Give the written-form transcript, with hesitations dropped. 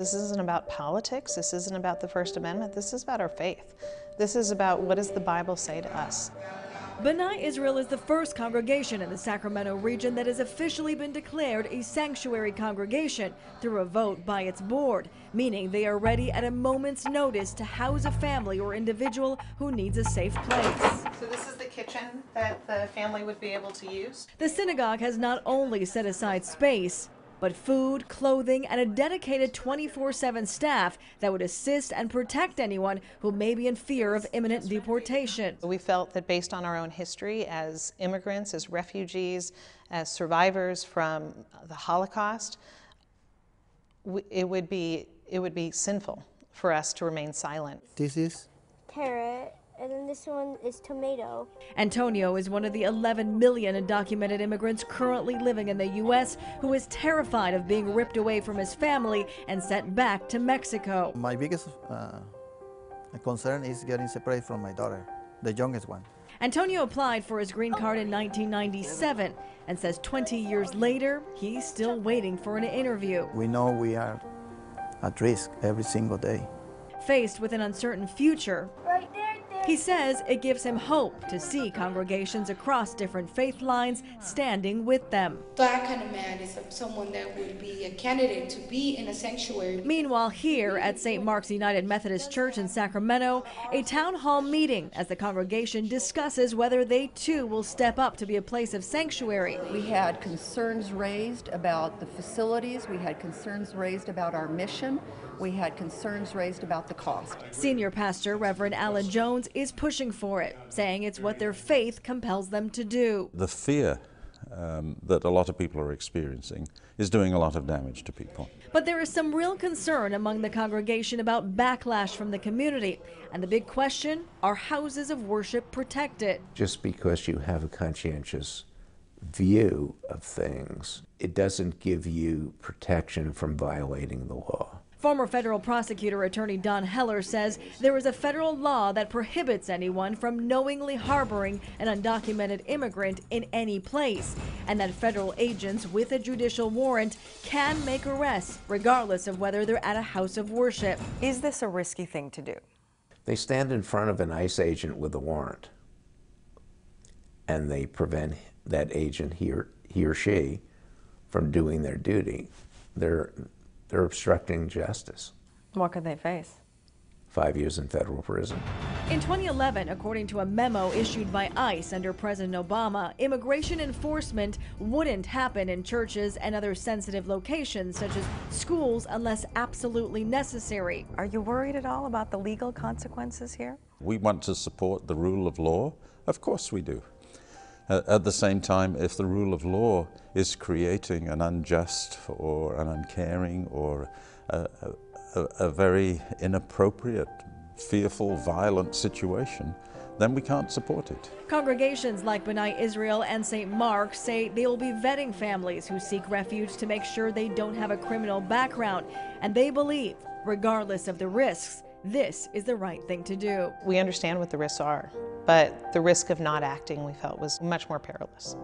This isn't about politics. This isn't about the First Amendment. This is about our faith. This is about what does the Bible say to us. B'nai Israel is the first congregation in the Sacramento region that has officially been declared a sanctuary congregation through a vote by its board, meaning they are ready at a moment's notice to house a family or individual who needs a safe place. So this is the kitchen that the family would be able to use. The synagogue has not only set aside space, but food, clothing, and a dedicated 24/7 staff that would assist and protect anyone who may be in fear of imminent deportation. We felt that based on our own history as immigrants, as refugees, as survivors from the Holocaust, it would be sinful for us to remain silent. This is carrot, and then this one is tomato. Antonio is one of the 11 million undocumented immigrants currently living in the U.S. who is terrified of being ripped away from his family and sent back to Mexico. my biggest concern is getting separated from my daughter, the youngest one. Antonio applied for his green card in 1997 and says 20 years later, he's still waiting for an interview. We know we are at risk every single day. Faced with an uncertain future, Right there. he says it gives him hope to see congregations across different faith lines standing with them. That kind of man is someone that would be a candidate to be in a sanctuary. Meanwhile, here at St. Mark's United Methodist Church in Sacramento, a town hall meeting as the congregation discusses whether they too will step up to be a place of sanctuary. We had concerns raised about the facilities, we had concerns raised about our mission, we had concerns raised about the cost. Senior pastor Reverend Alan Jones is pushing for it, saying it's what their faith compels them to do. The fear that a lot of people are experiencing is doing a lot of damage to people. But there is some real concern among the congregation about backlash from the community. And the big question, are houses of worship protected? Just because you have a conscientious view of things, it doesn't give you protection from violating the law. Former federal prosecutor attorney Don Heller says there is a federal law that prohibits anyone from knowingly harboring an undocumented immigrant in any place, and that federal agents with a judicial warrant can make arrests regardless of whether they're at a house of worship. Is this a risky thing to do? They stand in front of an ICE agent with a warrant, and they prevent that agent, he or she, from doing their duty. They're obstructing justice. What could they face? 5 years in federal prison. In 2011, according to a memo issued by ICE under President Obama, immigration enforcement wouldn't happen in churches and other sensitive locations such as schools unless absolutely necessary. Are you worried at all about the legal consequences here? We want to support the rule of law. Of course we do. At the same time, if the rule of law is creating an unjust or an uncaring or a very inappropriate, fearful, violent situation, then we can't support it. Congregations like B'nai Israel and St. Mark say they will be vetting families who seek refuge to make sure they don't have a criminal background. And they believe, regardless of the risks, this is the right thing to do. We understand what the risks are, but the risk of not acting we felt was much more perilous.